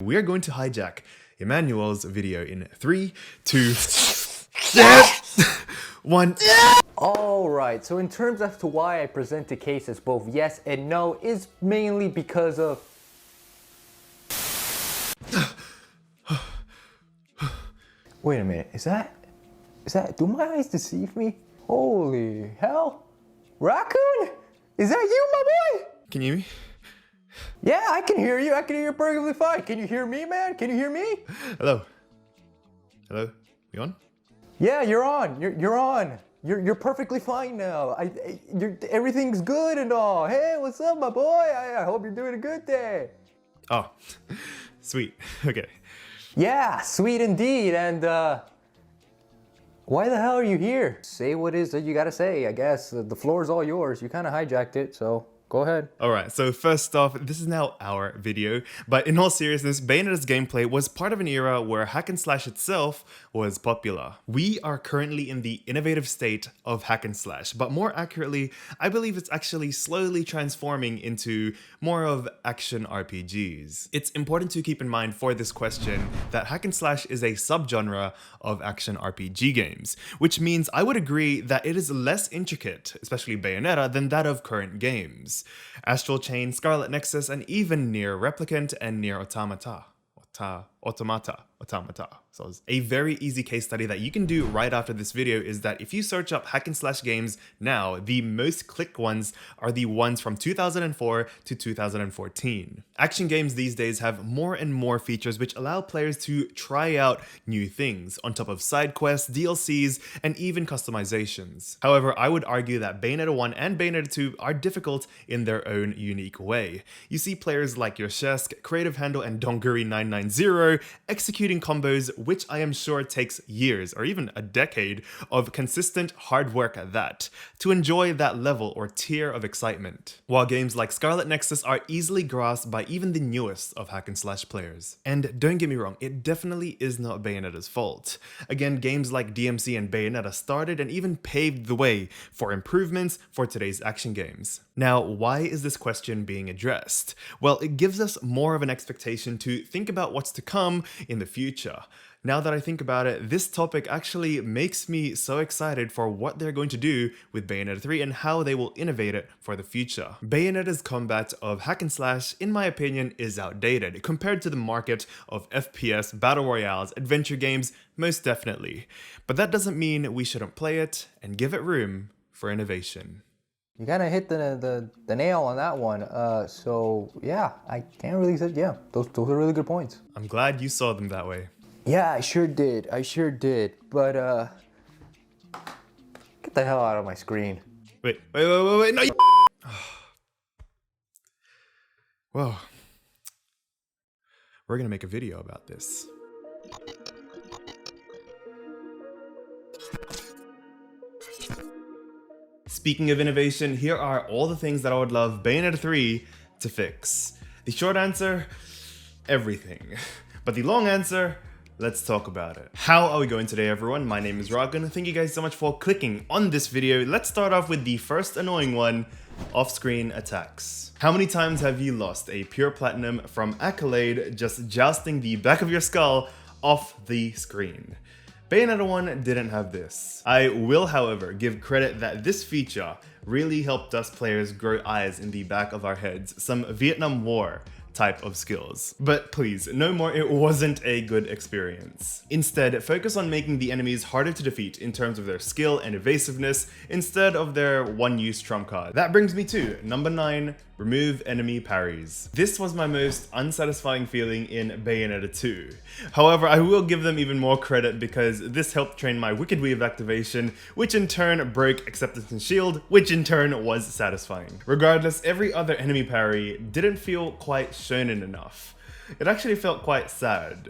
We are going to hijack Emanuel's video in 3, 2, 1. Alright, so in terms as to why I present the case as both yes and no is mainly because of... Wait a minute, is that... do my eyes deceive me? Holy hell! Raccoon? Is that you, my boy? Can you hear me? Yeah, I can hear you. I can hear you perfectly fine. Can you hear me, man? Can you hear me? Hello? Hello? You on? Yeah, you're on. You're on. You're perfectly fine now. Everything's good and all. Hey, what's up, my boy? I hope you're doing a good day. Oh, sweet. Okay. Yeah, sweet indeed. And why the hell are you here? Say what it is that you gotta say. I guess the floor is all yours. You kind of hijacked it, so. Go ahead. Alright, so first off, this is now our video, but in all seriousness, Bayonetta's gameplay was part of an era where hack and slash itself was popular. We are currently in the innovative state of hack and slash, but more accurately, I believe it's actually slowly transforming into more of action RPGs. It's important to keep in mind for this question that hack and slash is a subgenre of action RPG games, which means I would agree that it is less intricate, especially Bayonetta, than that of current games. Astral Chain, Scarlet Nexus, and even Nier Replicant and Nier Automata. So a very easy case study that you can do right after this video is that if you search up hack and slash games now, the most clicked ones are the ones from 2004 to 2014. Action games these days have more and more features which allow players to try out new things on top of side quests, DLCs, and even customizations. However, I would argue that Bayonetta 1 and Bayonetta 2 are difficult in their own unique way. You see players like Yoshesk, Creative Handle, and Donguri990 executing combos which I am sure takes years or even a decade of consistent hard work at that to enjoy that level or tier of excitement. While games like Scarlet Nexus are easily grasped by even the newest of hack and slash players. And don't get me wrong, it definitely is not Bayonetta's fault. Again, games like DMC and Bayonetta started and even paved the way for improvements for today's action games. Now, why is this question being addressed? Well, it gives us more of an expectation to think about what's to come in the future. Now that I think about it, this topic actually makes me so excited for what they're going to do with Bayonetta 3 and how they will innovate it for the future. Bayonetta's combat of hack and slash, in my opinion, is outdated compared to the market of FPS, battle royales, adventure games, most definitely. But that doesn't mean we shouldn't play it and give it room for innovation. You kind of hit the nail on that one. So yeah, I can't really say, yeah, those are really good points. I'm glad you saw them that way. Yeah, I sure did. But get the hell out of my screen. Wait, no! Well, we're gonna make a video about this. Speaking of innovation, here are all the things that I would love Bayonetta 3 to fix. The short answer, everything. But the long answer, let's talk about it. How are we going today, everyone? My name is Ragan. Thank you guys so much for clicking on this video. Let's start off with the first annoying one, off-screen attacks. How many times have you lost a pure platinum from Accolade just jousting the back of your skull off the screen? Bayonetta 1 didn't have this. I will, however, give credit that this feature really helped us players grow eyes in the back of our heads, some Vietnam War type of skills. But please, no more, it wasn't a good experience. Instead, focus on making the enemies harder to defeat in terms of their skill and evasiveness instead of their one-use trump card. That brings me to number 9, remove enemy parries. This was my most unsatisfying feeling in Bayonetta 2. However, I will give them even more credit because this helped train my Wicked Weave activation, which in turn broke Acceptance and Shield, which in turn was satisfying. Regardless, every other enemy parry didn't feel quite shonen enough. It actually felt quite sad.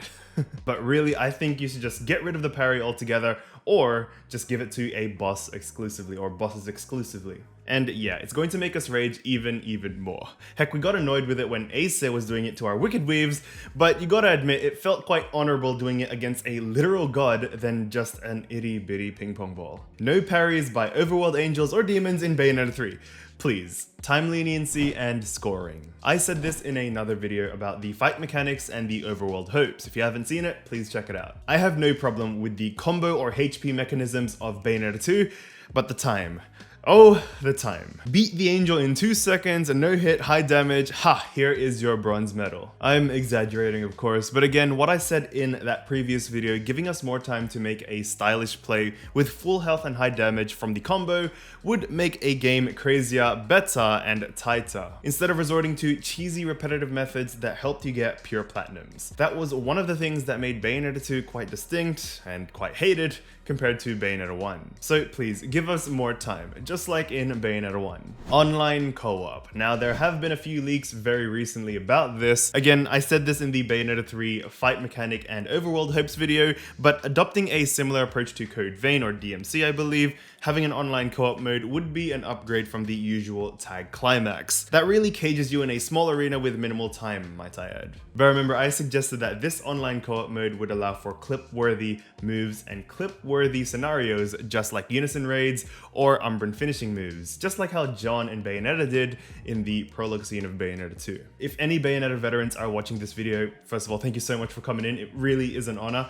But really, I think you should just get rid of the parry altogether or just give it to a boss exclusively or bosses exclusively. And yeah, it's going to make us rage even more. Heck, we got annoyed with it when Ace was doing it to our Wicked Weaves, but you gotta admit, it felt quite honorable doing it against a literal god than just an itty bitty ping pong ball. No parries by overworld angels or demons in Bayonetta 3. Please, time leniency and scoring. I said this in another video about the fight mechanics and the overworld hopes. If you haven't seen it, please check it out. I have no problem with the combo or HP mechanisms of Bayonetta 2, but the time. Oh, the time. Beat the angel in 2 seconds, no hit, high damage. Ha, here is your bronze medal. I'm exaggerating, of course, but again, what I said in that previous video, giving us more time to make a stylish play with full health and high damage from the combo would make a game crazier, better, and tighter, instead of resorting to cheesy repetitive methods that helped you get pure platinums. That was one of the things that made Bayonetta 2 quite distinct and quite hated compared to Bayonetta 1. So please, give us more time, just like in Bayonetta 1. Online co-op. Now, there have been a few leaks very recently about this. Again, I said this in the Bayonetta 3 fight mechanic and overworld hopes video, but adopting a similar approach to Code Vein, or DMC I believe, having an online co-op mode would be an upgrade from the usual tag climax. That really cages you in a small arena with minimal time, might I add. But remember, I suggested that this online co-op mode would allow for clip-worthy moves and clip-worthy scenarios, just like Unison Raids or Umbran finishing moves, just like how John and Bayonetta did in the prologue scene of Bayonetta 2. If any Bayonetta veterans are watching this video, first of all, thank you so much for coming in. It really is an honor.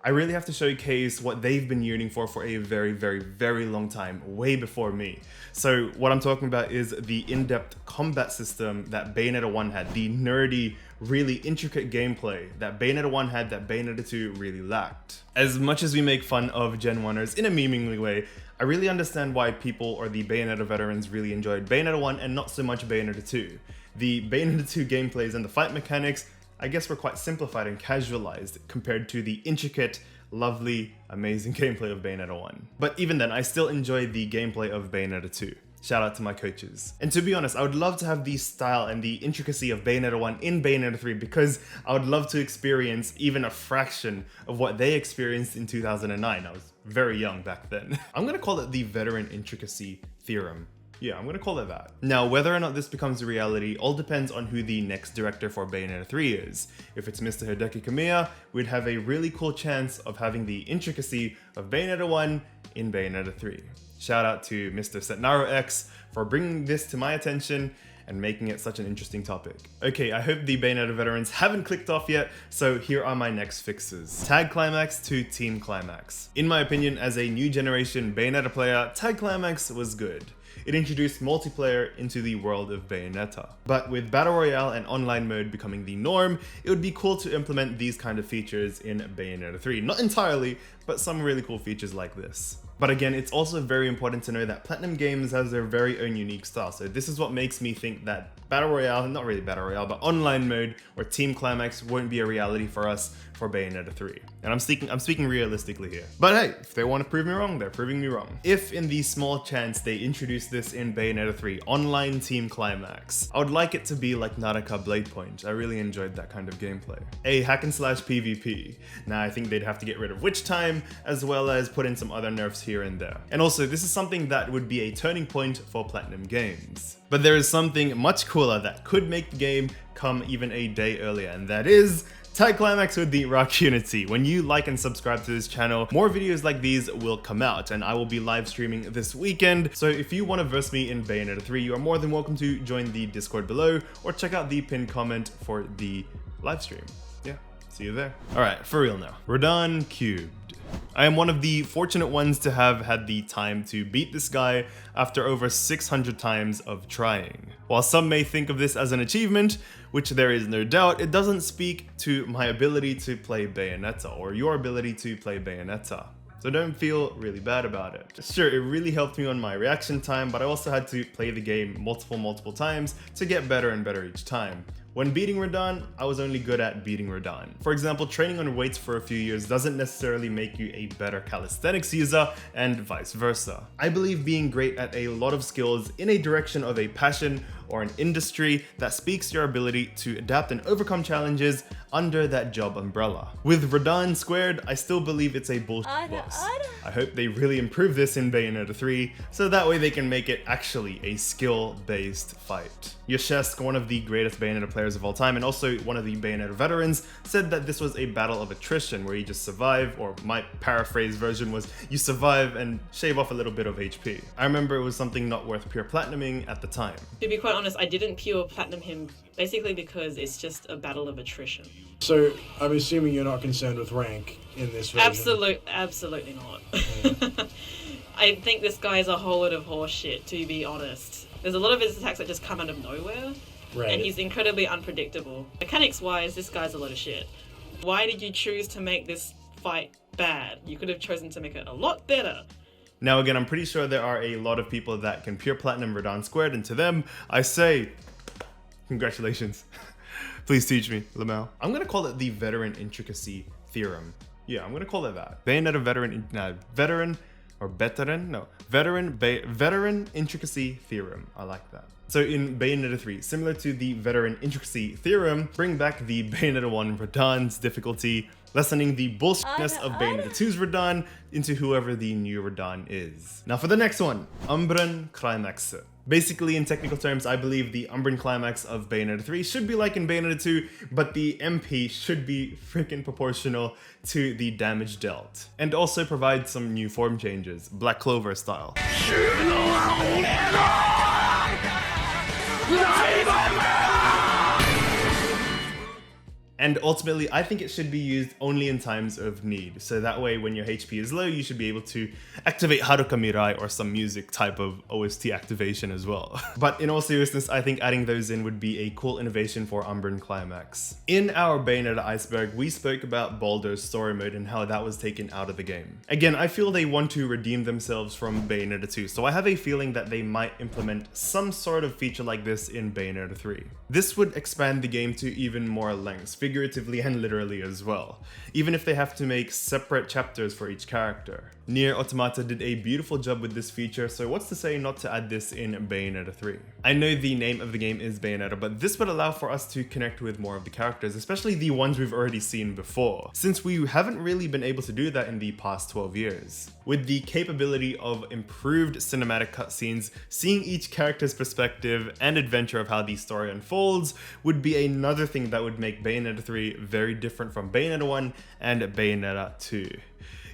I really have to showcase what they've been yearning for a very, very, very long time, way before me. So what I'm talking about is the in-depth combat system that Bayonetta 1 had, the nerdy, really intricate gameplay that Bayonetta 1 had that Bayonetta 2 really lacked. As much as we make fun of Gen 1ers in a memingly way, I really understand why people or the Bayonetta veterans really enjoyed Bayonetta 1 and not so much Bayonetta 2. The Bayonetta 2 gameplays and the fight mechanics, I guess, were quite simplified and casualized compared to the intricate, lovely, amazing gameplay of Bayonetta 1. But even then, I still enjoy the gameplay of Bayonetta 2. Shout out to my coaches. And to be honest, I would love to have the style and the intricacy of Bayonetta 1 in Bayonetta 3 because I would love to experience even a fraction of what they experienced in 2009. I was very young back then. I'm gonna call it the veteran intricacy theorem. Yeah, I'm gonna call it that. Now, whether or not this becomes a reality all depends on who the next director for Bayonetta 3 is. If it's Mr. Hideki Kamiya, we'd have a really cool chance of having the intricacy of Bayonetta 1 in Bayonetta 3. Shout out to Mr. Setnaro X for bringing this to my attention and making it such an interesting topic. Okay, I hope the Bayonetta veterans haven't clicked off yet, so here are my next fixes. Tag Climax to Team Climax. In my opinion, as a new generation Bayonetta player, Tag Climax was good. It introduced multiplayer into the world of Bayonetta. But with Battle Royale and online mode becoming the norm, it would be cool to implement these kind of features in Bayonetta 3. Not entirely, but some really cool features like this. But again, it's also very important to know that PlatinumGames has their very own unique style. So this is what makes me think that Battle Royale, not really Battle Royale, but online mode or Team Climax won't be a reality for us for Bayonetta 3. And I'm speaking realistically here. But hey, if they want to prove me wrong, they're proving me wrong. If in the small chance they introduce this in Bayonetta 3, online Team Climax, I would like it to be like Naraka Blade Point. I really enjoyed that kind of gameplay. A hack and slash PvP. Now I think they'd have to get rid of Witch Time, as well as put in some other nerfs here and there. And also, this is something that would be a turning point for PlatinumGames. But there is something much cooler that could make the game come even a day earlier, and that is Tag Climax with the Rock Unity. When you like and subscribe to this channel, more videos like these will come out, and I will be live streaming this weekend. So if you want to verse me in Bayonetta 3, you are more than welcome to join the Discord below, or check out the pinned comment for the live stream. Yeah, see you there. Alright, for real now. Radahn Cubed. I am one of the fortunate ones to have had the time to beat this guy after over 600 times of trying. While some may think of this as an achievement, which there is no doubt, it doesn't speak to my ability to play Bayonetta or your ability to play Bayonetta. So don't feel really bad about it. Sure, it really helped me on my reaction time, but I also had to play the game multiple times to get better and better each time. When beating Radahn, I was only good at beating Radahn. For example, training on weights for a few years doesn't necessarily make you a better calisthenics user, and vice versa. I believe being great at a lot of skills in a direction of a passion or an industry that speaks your ability to adapt and overcome challenges under that job umbrella. With Radahn squared, I still believe it's a bullshit boss. I hope they really improve this in Bayonetta 3, so that way they can make it actually a skill-based fight. Yashesk, one of the greatest Bayonetta players of all time and also one of the Bayonetta veterans, said that this was a battle of attrition where you just survive, or my paraphrase version was you survive and shave off a little bit of HP. I remember it was something not worth pure platinuming at the time. To be quite honest, I didn't pure platinum him basically because it's just a battle of attrition. So I'm assuming you're not concerned with rank in this version? Absolutely not. I think this guy is a whole lot of horse shit, to be honest. There's a lot of his attacks that just come out of nowhere, and he's incredibly unpredictable. Mechanics-wise, this guy's a lot of shit. Why did you choose to make this fight bad? You could have chosen to make it a lot better. Now again, I'm pretty sure there are a lot of people that can pure platinum Radahn squared, and to them, I say, congratulations. Please teach me, Lamel. I'm gonna call it the veteran intricacy theorem. Yeah, I'm gonna call it that. Bayonetta veteran intricacy theorem. I like that. So in Bayonetta 3, similar to the veteran intricacy theorem, bring back the Bayonetta 1 Radahn's difficulty, lessening the bullshitness of Bayonetta 2's Radahn into whoever the new Radahn is. Now for the next one, Umbran Climax. Basically, in technical terms, I believe the Umbran Climax of Bayonetta 3 should be like in Bayonetta 2, but the MP should be freaking proportional to the damage dealt. And also provide some new form changes, Black Clover style. And ultimately, I think it should be used only in times of need. So that way, when your HP is low, you should be able to activate Haruka Mirai or some music type of OST activation as well. But in all seriousness, I think adding those in would be a cool innovation for Umbran Climax. In our Bayonetta Iceberg, we spoke about Baldur's story mode and how that was taken out of the game. Again, I feel they want to redeem themselves from Bayonetta 2, so I have a feeling that they might implement some sort of feature like this in Bayonetta 3. This would expand the game to even more lengths, figuratively and literally as well, even if they have to make separate chapters for each character. Nier Automata did a beautiful job with this feature, so what's to say not to add this in Bayonetta 3? I know the name of the game is Bayonetta, but this would allow for us to connect with more of the characters, especially the ones we've already seen before, since we haven't really been able to do that in the past 12 years. With the capability of improved cinematic cutscenes, seeing each character's perspective and adventure of how the story unfolds would be another thing that would make Bayonetta 3 very different from Bayonetta 1 and Bayonetta 2.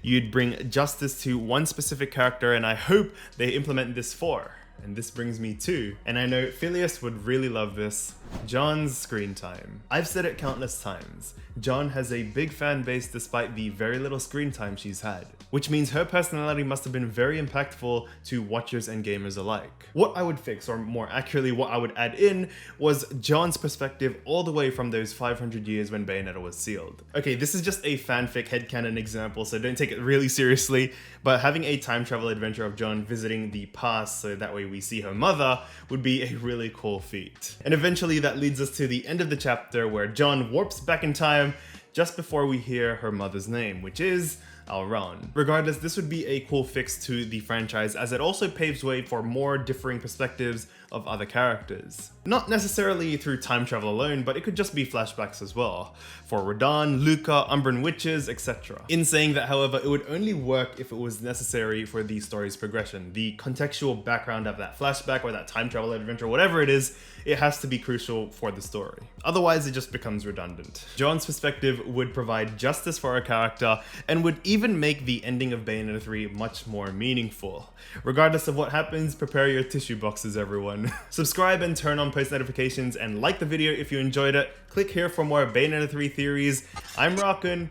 You'd bring justice to one specific character, and I hope they implement this for. And this brings me to, and I know Phileas would really love this, John's screen time. I've said it countless times, John has a big fan base despite the very little screen time she's had, which means her personality must have been very impactful to watchers and gamers alike. What I would fix, or more accurately what I would add in, was John's perspective all the way from those 500 years when Bayonetta was sealed. Okay, this is just a fanfic headcanon example, so don't take it really seriously, but having a time travel adventure of John visiting the past so that way we see her mother would be a really cool feat. And eventually that leads us to the end of the chapter where John warps back in time just before we hear her mother's name, which is Alron. Regardless, this would be a cool fix to the franchise as it also paves way for more differing perspectives of other characters. Not necessarily through time travel alone, but it could just be flashbacks as well, for Radahn, Luca, Umbran witches, etc. In saying that, however, it would only work if it was necessary for the story's progression. The contextual background of that flashback or that time travel adventure, whatever it is, it has to be crucial for the story. Otherwise, it just becomes redundant. John's perspective would provide justice for our character and would even make the ending of Bayonetta 3 much more meaningful. Regardless of what happens, prepare your tissue boxes, everyone. Subscribe and turn on post notifications and like the video if you enjoyed it. Click here for more Bayonetta 3 theories. I'm Rockin',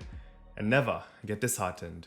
and never get disheartened.